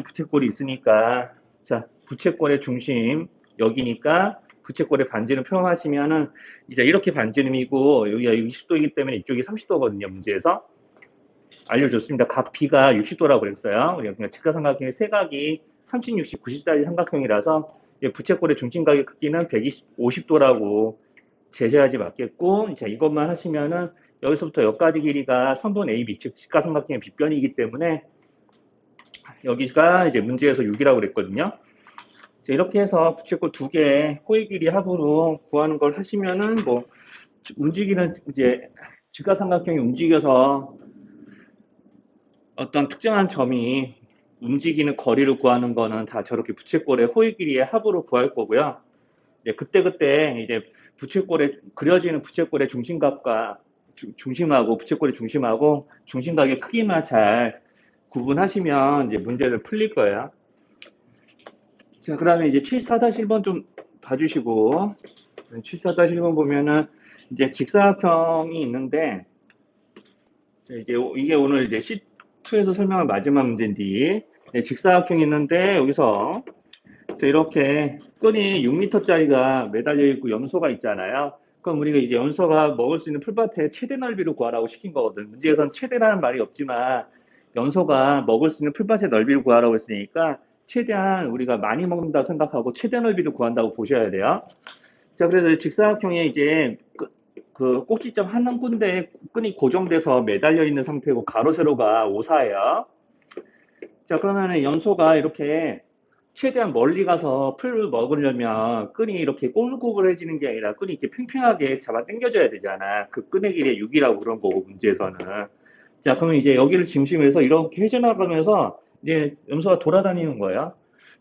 부채꼴이 있으니까, 자, 부채꼴의 중심, 여기니까, 부채꼴의 반지름 표현하시면은, 이제 이렇게 반지름이고, 여기가 60도이기 때문에 이쪽이 30도거든요, 문제에서. 알려줬습니다. 각 B가 60도라고 그랬어요. 그러니까 직각삼각형의 세 각이 30, 60, 90짜리 삼각형이라서, 부채꼴의 중심각의 크기는 150도라고 제시하지 맞겠고, 자, 이것만 하시면은 여기서부터 여기까지 길이가 선분 AB, 즉 직각삼각형의 빗변이기 때문에 여기가 이제 문제에서 6이라고 그랬거든요. 자, 이렇게 해서 부채꼴 두 개의 호의 길이 합으로 구하는 걸 하시면은 뭐 움직이는 이제 직각삼각형이 움직여서 어떤 특정한 점이 움직이는 거리를 구하는 거는 다 저렇게 부채꼴의 호의 길이의 합으로 구할 거고요. 그때 이제 부채꼴에 그려지는 부채꼴의 중심각과 중심하고 부채꼴의 중심하고 중심각의 크기만 잘 구분하시면 이제 문제를 풀릴 거예요. 자, 그다음에 이제 74-1번 좀 봐주시고, 74-1번 보면은 이제 직사각형이 있는데, 자, 이게 오늘 이제 C2에서 설명한 마지막 문제인데, 직사각형이 있는데 여기서 이렇게 끈이 6m짜리가 매달려 있고 염소가 있잖아요. 그럼 우리가 이제 염소가 먹을 수 있는 풀밭의 최대 넓이를 구하라고 시킨 거거든. 문제에선 최대라는 말이 없지만 염소가 먹을 수 있는 풀밭의 넓이를 구하라고 했으니까 최대한 우리가 많이 먹는다고 생각하고 최대 넓이를 구한다고 보셔야 돼요. 자, 그래서 직사각형에 이제 그 꼭지점 한 군데에 끈이 고정돼서 매달려 있는 상태고 가로 세로가 5사예요. 자, 그러면은 염소가 이렇게 최대한 멀리 가서 풀을 먹으려면 끈이 이렇게 꼬불꼬불해지는 게 아니라 끈이 이렇게 팽팽하게 잡아 당겨져야 되잖아. 그 끈의 길이 6이라고 그런 거고, 문제에서는. 자, 그러면 이제 여기를 중심으로 해서 이렇게 회전나가면서 이제 염소가 돌아다니는 거예요.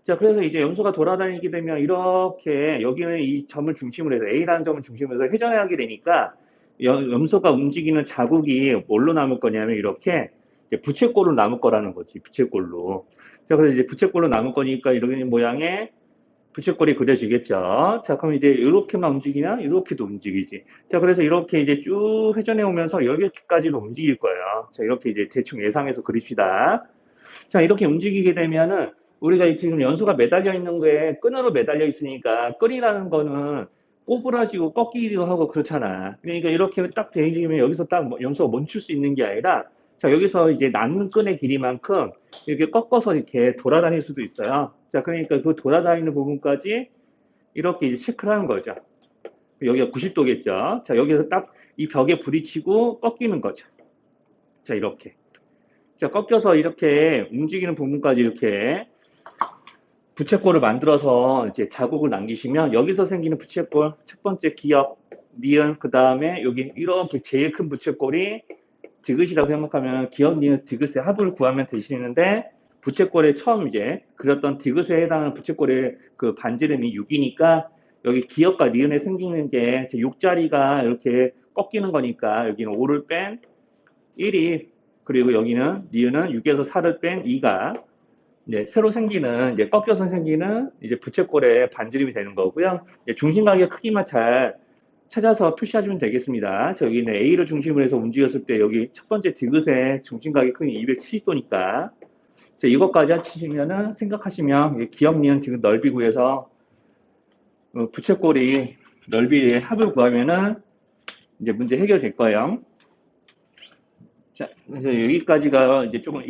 자, 그래서 이제 염소가 돌아다니게 되면 이렇게 여기는 이 점을 중심으로 해서 A라는 점을 중심으로 해서 회전하게 되니까 염소가 움직이는 자국이 뭘로 남을 거냐면 이렇게 부채꼴로 남을 거라는 거지, 부채꼴로. 자, 그래서 이제 부채꼴로 남을 거니까 이런 모양의 부채꼴이 그려지겠죠. 자, 그럼 이제 이렇게만 움직이냐? 이렇게도 움직이지. 자, 그래서 이렇게 이제 쭉 회전해 오면서 여기까지도 움직일 거예요. 자, 이렇게 이제 대충 예상해서 그립시다. 자, 이렇게 움직이게 되면은 우리가 지금 연소가 매달려 있는 거에 끈으로 매달려 있으니까 끈이라는 거는 꼬부라지고 꺾이기도 하고 그렇잖아. 그러니까 이렇게 딱 되면 여기서 딱 연소가 멈출 수 있는 게 아니라 자, 여기서 이제 남는 끈의 길이만큼 이렇게 꺾어서 이렇게 돌아다닐 수도 있어요. 자, 그러니까 그 돌아다니는 부분까지 이렇게 이제 체크를 하는 거죠. 여기가 90도겠죠. 자, 여기서 딱 이 벽에 부딪히고 꺾이는 거죠. 자, 이렇게. 자, 꺾여서 이렇게 움직이는 부분까지 이렇게 부채꼴을 만들어서 이제 자국을 남기시면 여기서 생기는 부채꼴 첫 번째 기역, 니은, 그 다음에 여기 이렇게 제일 큰 부채꼴이 디귿이라고 생각하면 기역, 니은, 디귿의 합을 구하면 되시는데 부채꼴에 처음 이제 그렸던 디귿에 해당하는 부채꼴의 그 반지름이 6이니까 여기 기역과 니은에 생기는 게 6자리가 이렇게 꺾이는 거니까 여기는 5를 뺀 1이 그리고 여기는 니은은 6에서 4를 뺀 2가 이제 새로 생기는 이제 꺾여서 생기는 이제 부채꼴의 반지름이 되는 거고요. 이제 중심각의 크기만 잘 찾아서 표시하시면 되겠습니다. 여기는 A를 중심으로 해서 움직였을 때 여기 첫 번째 디귿의 중심각의 크기 270도니까 이것까지 하시면은 생각하시면 기역, 니은, 디귿 넓이 구해서 부채꼴이 넓이의 합을 구하면은 이제 문제 해결될 거예요. 자, 그래서 여기까지가 이제 조금